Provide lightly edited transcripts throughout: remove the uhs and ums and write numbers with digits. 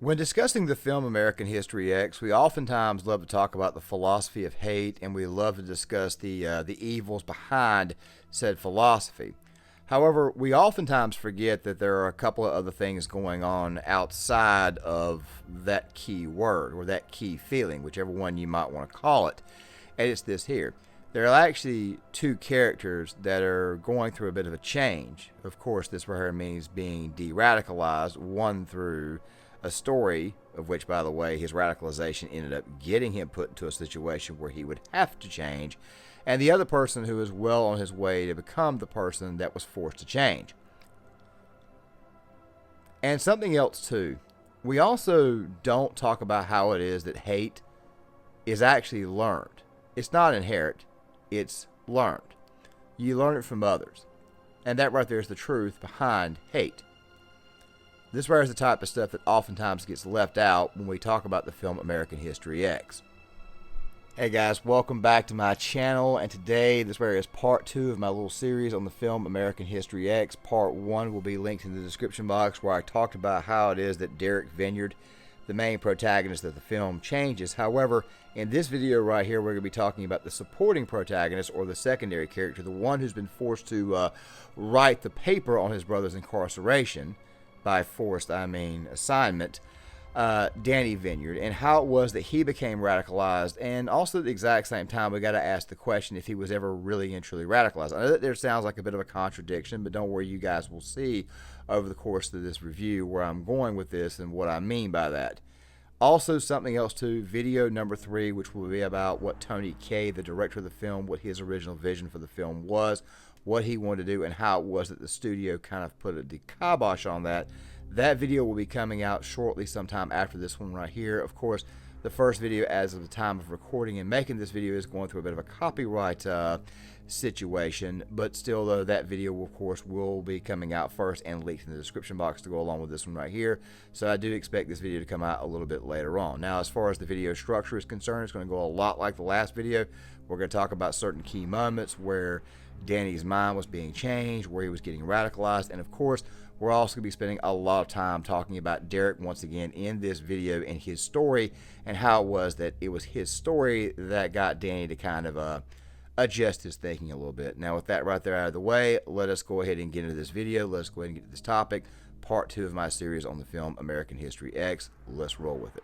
When discussing the film American History X, we oftentimes love to talk about the philosophy of hate, and we love to discuss the evils behind said philosophy. However, we oftentimes forget that there are a couple of other things going on outside of that key word or that key feeling, whichever one you might want to call it. And it's this here. There are actually two characters that are going through a bit of a change. Of course, this right here means being de-radicalized, one through a story of which, by the way, his radicalization ended up getting him put into a situation where he would have to change, and the other person who is well on his way to become the person that was forced to change. And something else too, we also don't talk about how it is that hate is actually learned. It's not inherent, it's learned. You learn it from others, and that right there is the truth behind hate. This right is the type of stuff that oftentimes gets left out when we talk about the film American History X. Hey guys, welcome back to my channel, and today this right is part 2 of my little series on the film American History X. Part 1 will be linked in the description box, where I talked about how it is that Dennis Vinyard, the main protagonist of the film, changes. However, in this video right here, we're going to be talking about the supporting protagonist, or the secondary character, the one who's been forced to write the paper on his brother's incarceration. By forced, I mean assignment, Dennis Vinyard, and how it was that he became radicalized. And also at the exact same time, we got to ask the question if he was ever really and truly radicalized. I know that there sounds like a bit of a contradiction, but don't worry, you guys will see over the course of this review where I'm going with this and what I mean by that. Also, something else too, video number 3, which will be about what Tony Kaye, the director of the film, what his original vision for the film was, what he wanted to do, and how it was that the studio kind of put the kibosh on that. That video will be coming out shortly, sometime after this one right here. Of course, the first video as of the time of recording and making this video is going through a bit of a copyright situation, but still though, that video of course will be coming out first and linked in the description box to go along with this one right here. So I do expect this video to come out a little bit later on. Now, as far as the video structure is concerned, it's going to go a lot like the last video. We're going to talk about certain key moments where Danny's mind was being changed, where he was getting radicalized, and of course we're also going to be spending a lot of time talking about Derek once again in this video and his story, and how it was that it was his story that got Danny to kind of adjust his thinking a little bit. Now, with that right there out of the way, let us go ahead and get into this video. Let's go ahead and get to this topic, part 2 of my series on the film American History X. Let's roll with it.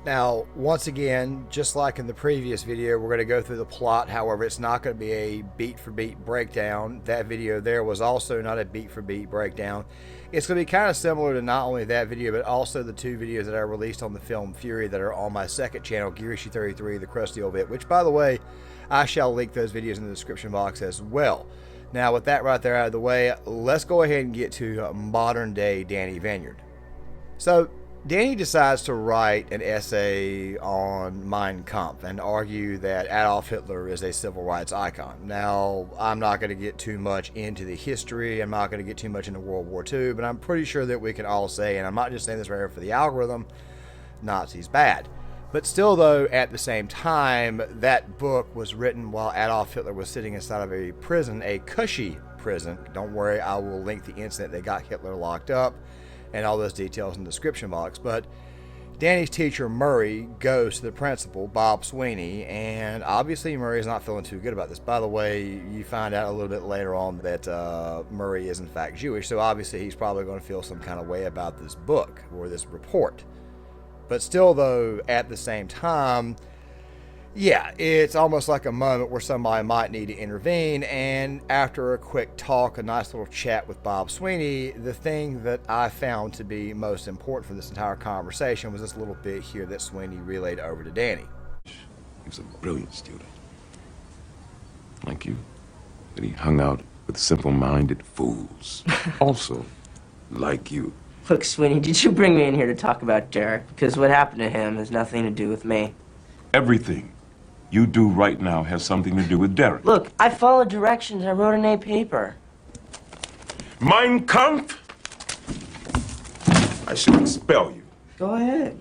Now, once again, just like in the previous video, we're going to go through the plot. However, it's not going to be a beat-for-beat breakdown. That video there was also not a beat-for-beat breakdown. It's going to be kind of similar to not only that video, but also the 2 videos that I released on the film Fury that are on my second channel, Gearishy33, the Crusty Old Bit, which, by the way, I shall link those videos in the description box as well. Now, with that right there out of the way, let's go ahead and get to modern-day Dennis Vinyard. So, Danny decides to write an essay on Mein Kampf and argue that Adolf Hitler is a civil rights icon. Now, I'm not going to get too much into the history, I'm not going to get too much into World War II, but I'm pretty sure that we can all say, and I'm not just saying this right here for the algorithm, Nazis bad. But still though, at the same time, that book was written while Adolf Hitler was sitting inside of a prison, a cushy prison. Don't worry, I will link the incident that got Hitler locked up and all those details in the description box. But Danny's teacher, Murray, goes to the principal, Bob Sweeney, and obviously Murray is not feeling too good about this. By the way, you find out a little bit later on that Murray is in fact Jewish, so obviously he's probably going to feel some kind of way about this book or this report. But still though, at the same time, yeah, it's almost like a moment where somebody might need to intervene, and after a quick talk, a nice little chat with Bob Sweeney, the thing that I found to be most important for this entire conversation was this little bit here that Sweeney relayed over to Danny. He was a brilliant student. Like you. But he hung out with simple-minded fools. Also, like you. Look, Sweeney, did you bring me in here to talk about Derek? Because what happened to him has nothing to do with me. Everything you do right now has something to do with Derek. Look, I followed directions. I wrote an A paper. Mein Kampf! I should expel you. Go ahead.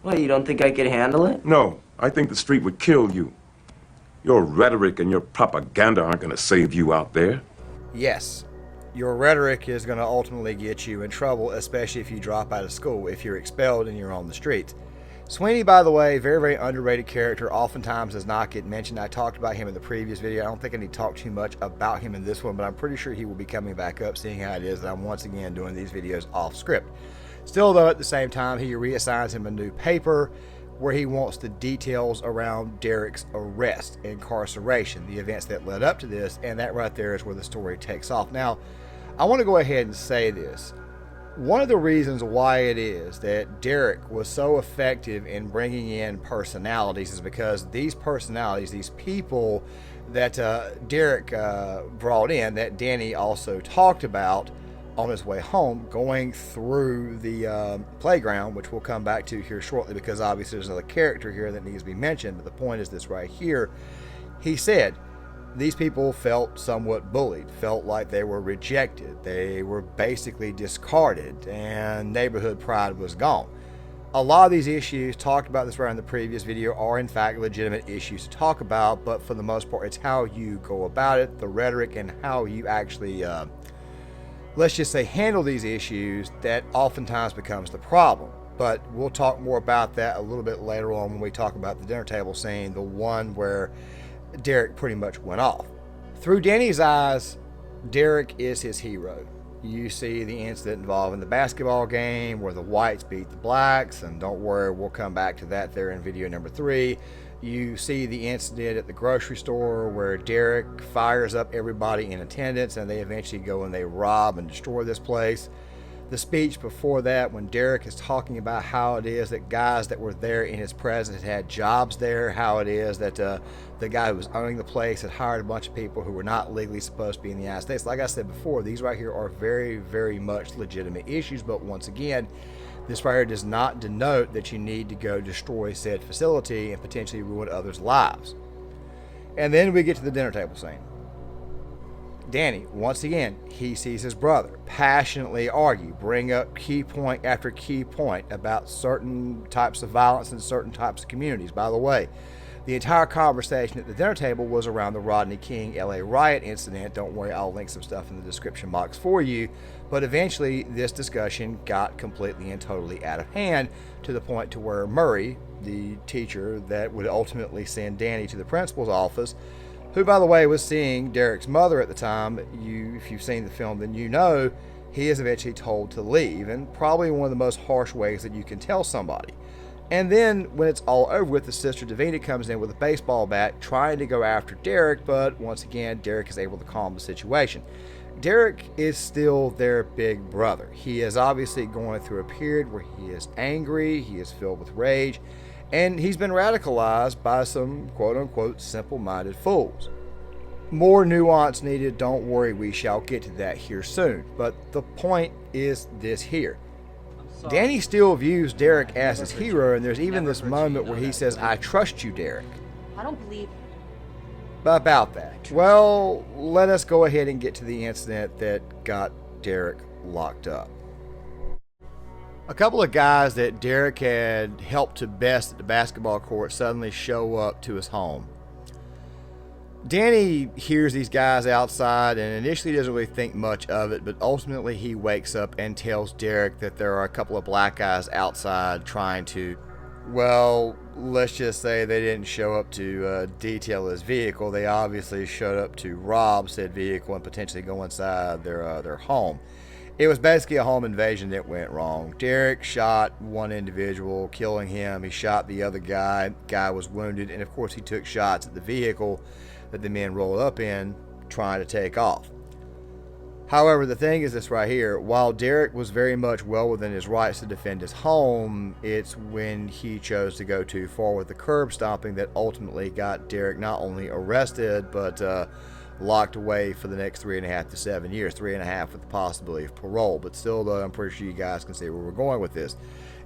What, you don't think I could handle it? No, I think the street would kill you. Your rhetoric and your propaganda aren't going to save you out there. Yes, Your rhetoric is going to ultimately get you in trouble, especially if you drop out of school, if you're expelled and you're on the streets. Sweeney, by the way, very, very underrated character, oftentimes does not get mentioned. I talked about him in the previous video. I don't think I need to talk too much about him in this one, but I'm pretty sure he will be coming back up, seeing how it is that I'm once again doing these videos off script. Still, though, at the same time, he reassigns him a new paper where he wants the details around Derek's arrest, incarceration, the events that led up to this, and that right there is where the story takes off. Now, I want to go ahead and say this. One of the reasons why it is that Derek was so effective in bringing in personalities is because these personalities, these people that Derek brought in, that Danny also talked about on his way home, going through the playground, which we'll come back to here shortly, because obviously there's another character here that needs to be mentioned, but the point is this right here. He said these people felt somewhat bullied, felt like they were rejected, they were basically discarded, and neighborhood pride was gone. A lot of these issues, talked about this right in the previous video, are in fact legitimate issues to talk about, but for the most part it's how you go about it, the rhetoric, and how you actually let's just say handle these issues that oftentimes becomes the problem. But we'll talk more about that a little bit later on when we talk about the dinner table scene, the one where Derek pretty much went off. Through Danny's eyes, Derek is his hero. You see the incident involving the basketball game where the whites beat the blacks, and don't worry, we'll come back to that there in video number 3. You see the incident at the grocery store where Derek fires up everybody in attendance and they eventually go and they rob and destroy this place. The speech before that, when Derek is talking about how it is that guys that were there in his presence had jobs there, how it is that the guy who was owning the place had hired a bunch of people who were not legally supposed to be in the United States. Like I said before, these right here are very, very much legitimate issues, but once again, this right here does not denote that you need to go destroy said facility and potentially ruin others' lives. And then we get to the dinner table scene. Danny, once again, he sees his brother passionately argue, bring up key point after key point about certain types of violence in certain types of communities. By the way, the entire conversation at the dinner table was around the Rodney King LA riot incident. Don't worry, I'll link some stuff in the description box for you. But eventually, this discussion got completely and totally out of hand to the point to where Murray, the teacher that would ultimately send Danny to the principal's office, who, by the way, was seeing Derek's mother at the time. If you've seen the film, then you know he is eventually told to leave, and probably one of the most harsh ways that you can tell somebody. And then, when it's all over with, the sister Davina comes in with a baseball bat trying to go after Derek, but once again, Derek is able to calm the situation. Derek is still their big brother. He is obviously going through a period where he is angry, he is filled with rage, and he's been radicalized by some quote-unquote simple-minded fools. More nuance needed, don't worry, we shall get to that here soon. But the point is this here. Danny still views Derek as his hero, and there's even this moment where he says, "I trust you, Derek." I don't believe About that. Well, let us go ahead and get to the incident that got Derek locked up. A couple of guys that Derek had helped to best at the basketball court suddenly show up to his home. Danny hears these guys outside and initially doesn't really think much of it, but ultimately he wakes up and tells Derek that there are a couple of black guys outside trying to, well, let's just say they didn't show up to detail his vehicle. They obviously showed up to rob said vehicle and potentially go inside their home. It was basically a home invasion that went wrong. Derek shot one individual, killing him. He shot the other guy. Guy was wounded, and of course he took shots at the vehicle that the men rolled up in, trying to take off. However, the thing is this right here. While Derek was very much well within his rights to defend his home, it's when he chose to go too far with the curb stomping that ultimately got Derek not only arrested, but locked away for the next 3.5 to 7 years, 3.5 with the possibility of parole. But still, though, I'm pretty sure you guys can see where we're going with this.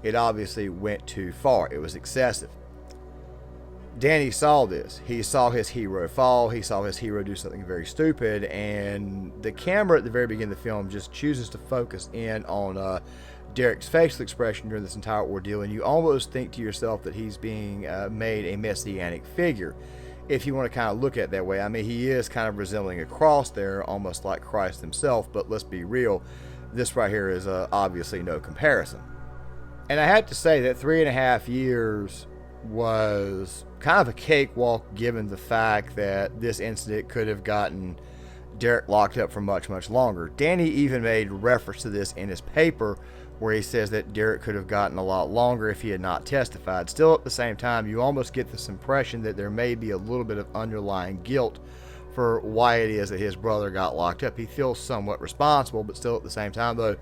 It obviously went too far. It was excessive. Danny saw this. He saw his hero fall. He saw his hero do something very stupid, and the camera at the very beginning of the film just chooses to focus in on Derek's facial expression during this entire ordeal, and you almost think to yourself that he's being made a messianic figure. if you want to kind of look at it that way. I mean, he is kind of resembling a cross there, almost like Christ himself, but let's be real, this right here is obviously no comparison. And I have to say that 3.5 years was kind of a cakewalk given the fact that this incident could have gotten Derek locked up for much, much longer. Danny even made reference to this in his paper, where he says that Derek could have gotten a lot longer if he had not testified. Still, at the same time, you almost get this impression that there may be a little bit of underlying guilt for why it is that his brother got locked up. He feels somewhat responsible, but still at the same time, though,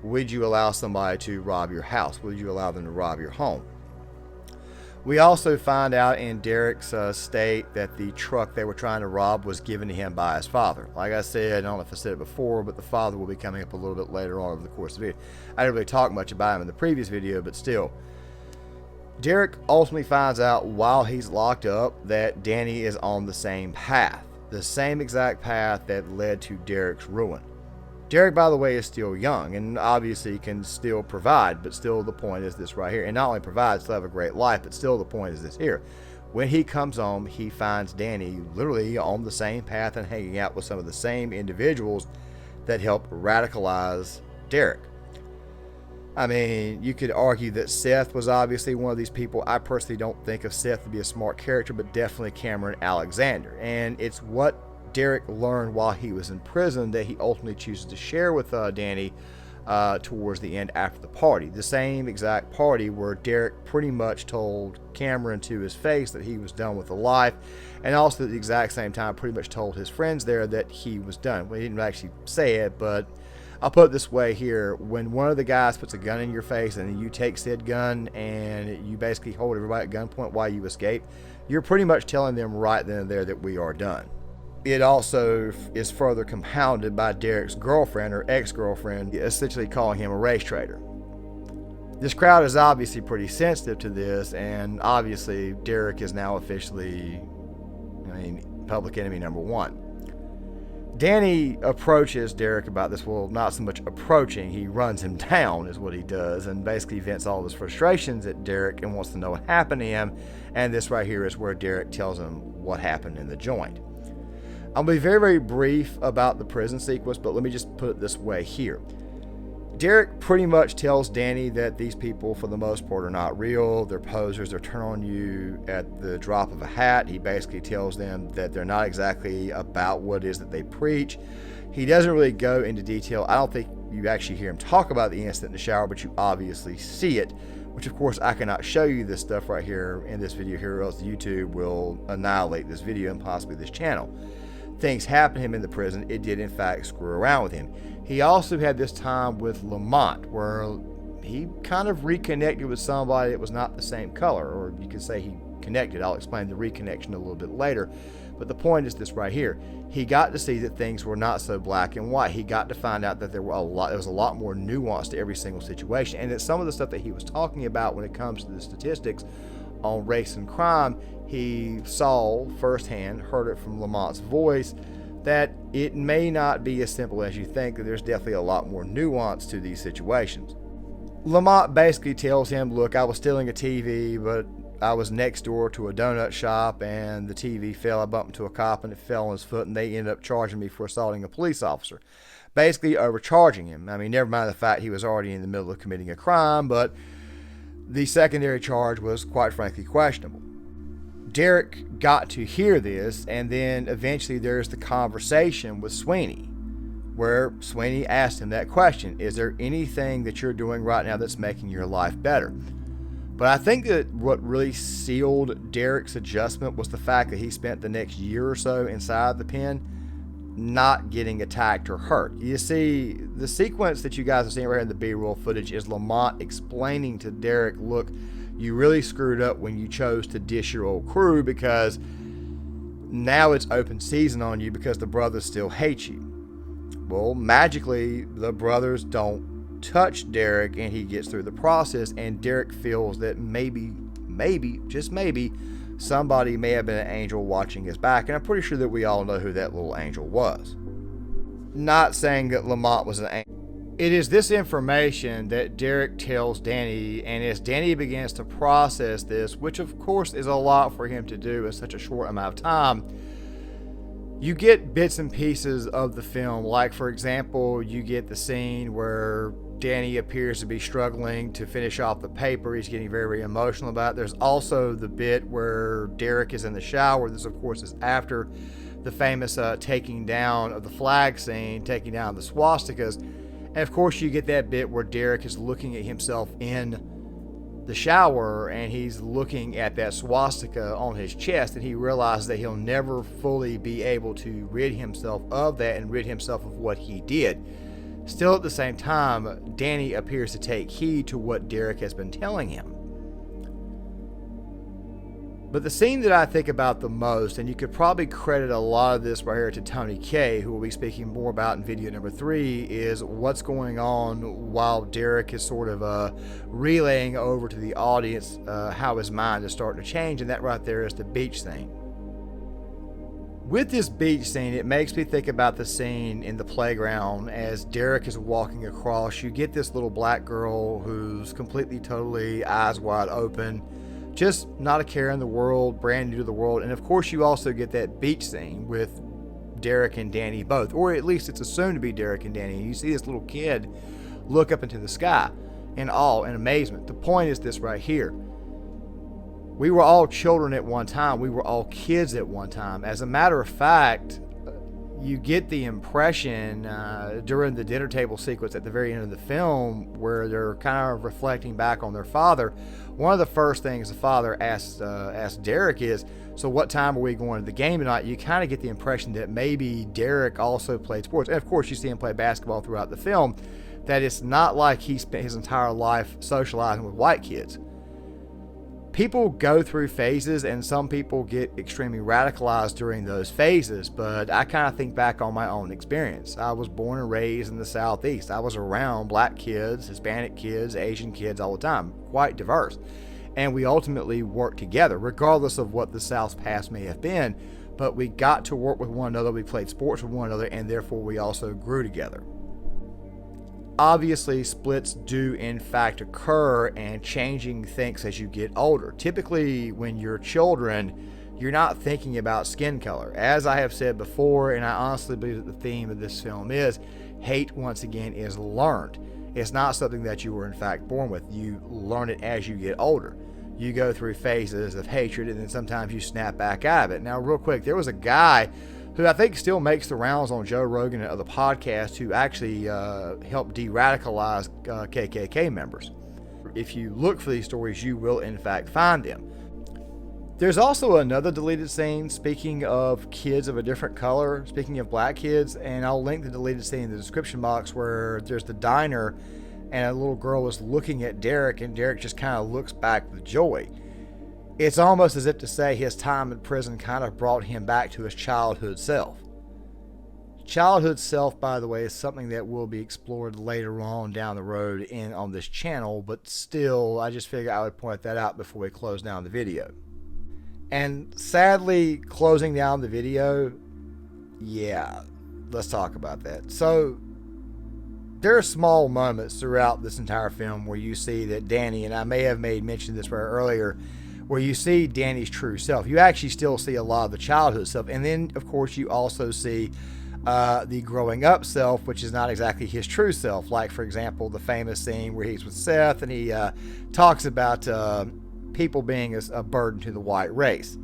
would you allow somebody to rob your house? Would you allow them to rob your home? We also find out in Derek's state that the truck they were trying to rob was given to him by his father. Like I said, I don't know if I said it before, but the father will be coming up a little bit later on over the course of the video. I didn't really talk much about him in the previous video, but still. Derek ultimately finds out while he's locked up that Danny is on the same path. The same exact path that led to Derek's ruin. Derek, by the way, is still young and obviously can still provide, but still the point is this right here. And not only provide, still have a great life, but still the point is this here. When he comes home, he finds Danny literally on the same path and hanging out with some of the same individuals that helped radicalize Derek. I mean, you could argue that Seth was obviously one of these people. I personally don't think of Seth to be a smart character, but definitely Cameron Alexander. And it's what Derek learned while he was in prison that he ultimately chooses to share with Danny towards the end after the party. The same exact party where Derek pretty much told Cameron to his face that he was done with the life, and also at the exact same time pretty much told his friends there that he was done. Well, he didn't actually say it, but I'll put it this way here. When one of the guys puts a gun in your face and you take said gun and you basically hold everybody at gunpoint while you escape, you're pretty much telling them right then and there that we are done. It also is further compounded by Derek's girlfriend or ex-girlfriend essentially calling him a race traitor. This crowd is obviously pretty sensitive to this, and obviously Derek is now officially, public enemy number one. Danny approaches Derek about this. Well, not so much approaching, he runs him down is what he does, and basically vents all of his frustrations at Derek and wants to know what happened to him. And this right here is where Derek tells him what happened in the joint. I'll be very, very brief about the prison sequence, but let me just put it this way here. Derek pretty much tells Danny that these people, for the most part, are not real. They're posers. They're turn on you at the drop of a hat. He basically tells them that they're not exactly about what it is that they preach. He doesn't really go into detail. I don't think you actually hear him talk about the incident in the shower, but you obviously see it, which of course I cannot show you this stuff right here in this video here, or else YouTube will annihilate this video and possibly this channel. Things happened to him in the prison. It did in fact screw around with him. He also had this time with Lamont where he kind of reconnected with somebody that was not the same color, or you could say he connected. I'll explain the reconnection a little bit later, but the point is this right here. He got to see that things were not so black and white. He got to find out that there was a lot more nuance to every single situation, and that some of the stuff that he was talking about when it comes to the statistics on race and crime, he saw firsthand, heard it from Lamont's voice, that it may not be as simple as you think, that there's definitely a lot more nuance to these situations. Lamont basically tells him, look, I was stealing a TV, but I was next door to a donut shop and the TV fell. I bumped into a cop and it fell on his foot, and they ended up charging me for assaulting a police officer. Basically overcharging him. I mean, never mind the fact he was already in the middle of committing a crime, but the secondary charge was quite frankly questionable. Derek got to hear this, and then eventually there's the conversation with Sweeney, where Sweeney asked him that question: is there anything that you're doing right now that's making your life better? But I think that what really sealed Derek's adjustment was the fact that he spent the next year or so inside the pen not getting attacked or hurt. You see, the sequence that you guys are seeing right here in the B-roll footage is Lamont explaining to Derek, look, you really screwed up when you chose to dish your old crew, because now it's open season on you because the brothers still hate you. Well, magically, the brothers don't touch Derek and he gets through the process, and Derek feels that maybe, just maybe, somebody may have been an angel watching his back, and I'm pretty sure that we all know who that little angel was. Not saying that Lamont was an angel. It is this information that Derek tells Danny, and as Danny begins to process this, which of course is a lot for him to do in such a short amount of time, you get bits and pieces of the film. Like, for example, you get the scene where Danny appears to be struggling to finish off the paper. He's getting very, very emotional about it. There's also the bit where Derek is in the shower. This, of course, is after the famous taking down of the flag scene, taking down the swastikas. And, of course, you get that bit where Derek is looking at himself in the shower, and he's looking at that swastika on his chest, and he realizes that he'll never fully be able to rid himself of that and rid himself of what he did. Still, at the same time, Danny appears to take heed to what Derek has been telling him. But the scene that I think about the most, and you could probably credit a lot of this right here to Tony Kaye, who we'll be speaking more about in video number 3, is what's going on while Derek is sort of relaying over to the audience how his mind is starting to change, and that right there is the beach scene. With this beach scene, it makes me think about the scene in the playground as Derek is walking across. You get this little black girl who's completely, totally eyes wide open, just not a care in the world, brand new to the world. And of course, you also get that beach scene with Derek and Danny both, or at least it's assumed to be Derek and Danny. And you see this little kid look up into the sky in awe and amazement. The point is this right here. We were all children at one time. We were all kids at one time. As a matter of fact, you get the impression during the dinner table sequence at the very end of the film where they're kind of reflecting back on their father. One of the first things the father asks Derek is, so what time are we going to the game tonight? You kind of get the impression that maybe Derek also played sports. And of course, you see him play basketball throughout the film, that it's not like he spent his entire life socializing with white kids. People go through phases, and some people get extremely radicalized during those phases, but I kind of think back on my own experience. I was born and raised in the Southeast. I was around black kids, Hispanic kids, Asian kids all the time, quite diverse. And we ultimately worked together, regardless of what the South's past may have been, but we got to work with one another, we played sports with one another, and therefore we also grew together. Obviously, splits do in fact occur, and changing things as you get older. Typically, when you're children, you're not thinking about skin color. As I have said before, and I honestly believe that the theme of this film is, hate, once again, is learned. It's not something that you were in fact born with. You learn it as you get older. You go through phases of hatred, and then sometimes you snap back out of it. Now, real quick, there was a guy who I think still makes the rounds on Joe Rogan and other podcasts, who actually helped de-radicalize KKK members. If you look for these stories, you will in fact find them. There's also another deleted scene, speaking of kids of a different color, speaking of black kids, and I'll link the deleted scene in the description box, where there's the diner and a little girl is looking at Derek, and Derek just kind of looks back with joy. It's almost as if to say his time in prison kind of brought him back to his childhood self. Childhood self, by the way, is something that will be explored later on down the road on this channel, but still, I just figured I would point that out before we close down the video. And sadly, closing down the video, yeah, let's talk about that. So, there are small moments throughout this entire film where you see that Danny, and I may have made mention of this right earlier, where you see Danny's true self. You actually still see a lot of the childhood self. And then, of course, you also see the growing up self, which is not exactly his true self. Like, for example, the famous scene where he's with Seth, and he talks about people being a burden to the white race.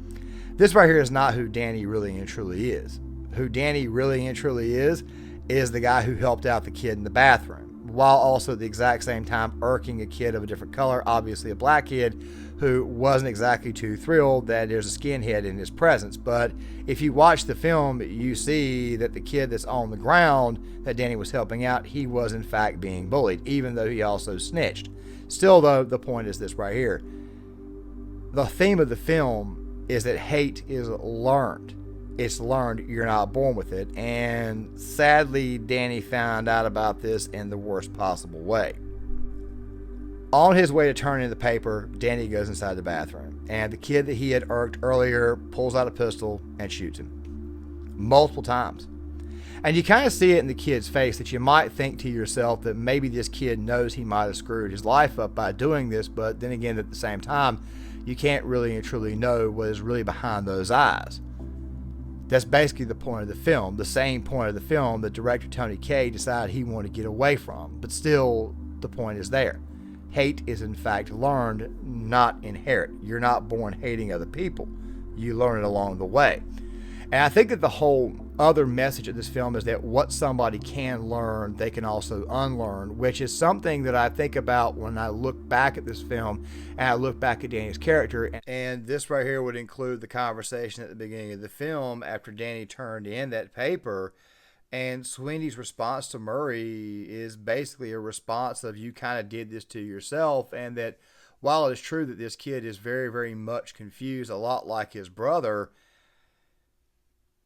This right here is not who Danny really and truly is. Who Danny really and truly is the guy who helped out the kid in the bathroom, while also at the exact same time irking a kid of a different color, obviously a black kid, who wasn't exactly too thrilled that there's a skinhead in his presence. But if you watch the film, you see that the kid that's on the ground that Danny was helping out, he was in fact being bullied, even though he also snitched. Still, though, the point is this right here. The theme of the film is that hate is learned. It's learned. You're not born with it. And sadly, Danny found out about this in the worst possible way. On his way to turn in the paper, Danny goes inside the bathroom, and the kid that he had irked earlier pulls out a pistol and shoots him multiple times. And you kind of see it in the kid's face, that you might think to yourself that maybe this kid knows he might have screwed his life up by doing this, but then again, at the same time, you can't really and truly know what is really behind those eyes. That's basically the point of the film, the same point of the film that director Tony Kaye decided he wanted to get away from. But still, the point is there. Hate is in fact learned, not inherent. You're not born hating other people. You learn it along the way. And I think that the whole other message of this film is that what somebody can learn, they can also unlearn, which is something that I think about when I look back at this film and I look back at Danny's character. And this right here would include the conversation at the beginning of the film after Danny turned in that paper. And Sweeney's response to Murray is basically a response of, you kind of did this to yourself. And that while it is true that this kid is very, very much confused, a lot like his brother,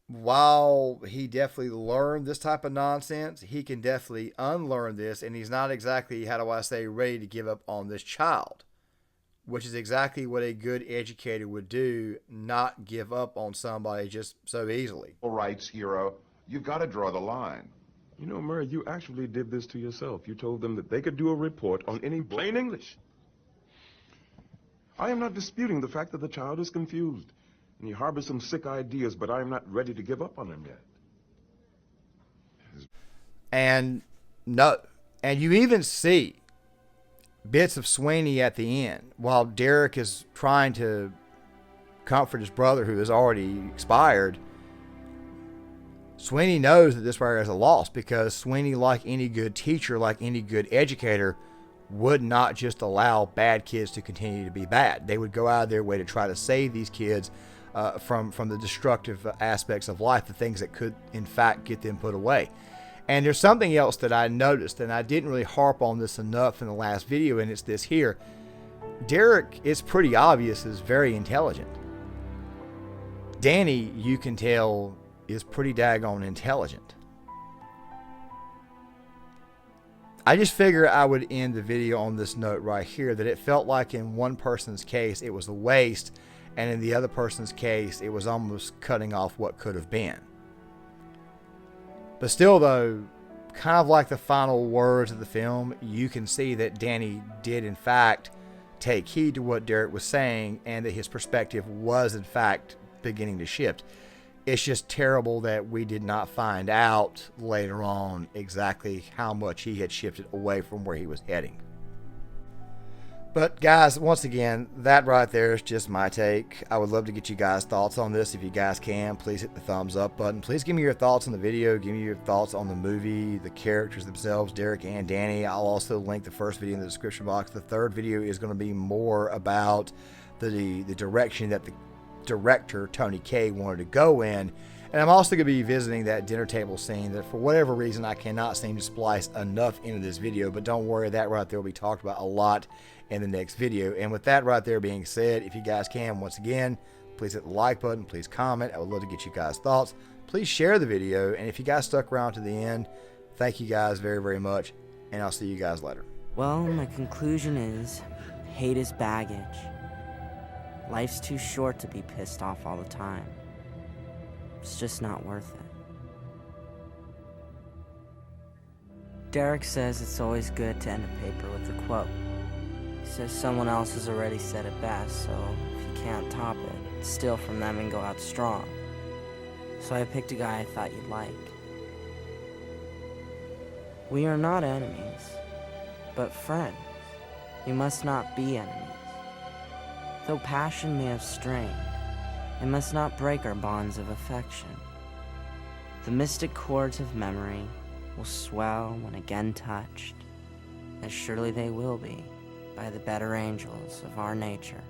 while he definitely learned this type of nonsense, he can definitely unlearn this, and he's not exactly, how do I say, ready to give up on this child, which is exactly what a good educator would do, not give up on somebody just so easily. Rights hero, you've got to draw the line. You know, Murray, you actually did this to yourself. You told them that they could do a report on any plain English. I am not disputing the fact that the child is confused, and he harbors some sick ideas, but I am not ready to give up on him yet. And you even see bits of Sweeney at the end while Derek is trying to comfort his brother who has already expired. Sweeney knows that this right is a loss, because Sweeney, like any good teacher, like any good educator, would not just allow bad kids to continue to be bad. They would go out of their way to try to save these kids from the destructive aspects of life, the things that could in fact get them put away. And there's something else that I noticed, and I didn't really harp on this enough in the last video, and it's this here. Derek, it's pretty obvious, is very intelligent. Danny, you can tell, is pretty daggone intelligent. I just figure I would end the video on this note right here, that it felt like in one person's case it was a waste, and in the other person's case it was almost cutting off what could have been. But still though, kind of like the final words of the film, you can see that Danny did in fact take heed to what Derek was saying, and that his perspective was in fact beginning to shift. It's just terrible that we did not find out later on exactly how much he had shifted away from where he was heading. But guys, once again, that right there is just my take. I would love to get you guys' thoughts on this. If you guys can, please hit the thumbs up button. Please give me your thoughts on the video. Give me your thoughts on the movie, the characters themselves, Derek and Danny. I'll also link the first video in the description box. The third video is going to be more about the direction that the director Tony Kaye wanted to go in. And I'm also going to be visiting that dinner table scene that for whatever reason I cannot seem to splice enough into this video, but don't worry, that right there will be talked about a lot in the next video. And with that right there being said, if you guys can, once again, please hit the like button, please comment. I would love to get you guys' thoughts. Please share the video, and if you guys stuck around to the end, thank you guys very, very much, and I'll see you guys later. Well, my conclusion is, hate is baggage. Life's too short to be pissed off all the time. It's just not worth it. Derek says it's always good to end a paper with a quote. He says someone else has already said it best, so if you can't top it, steal from them and go out strong. So I picked a guy I thought you'd like. We are not enemies, but friends. We must not be enemies. Though passion may have strained, it must not break our bonds of affection. The mystic chords of memory will swell when again touched, as surely they will be by the better angels of our nature.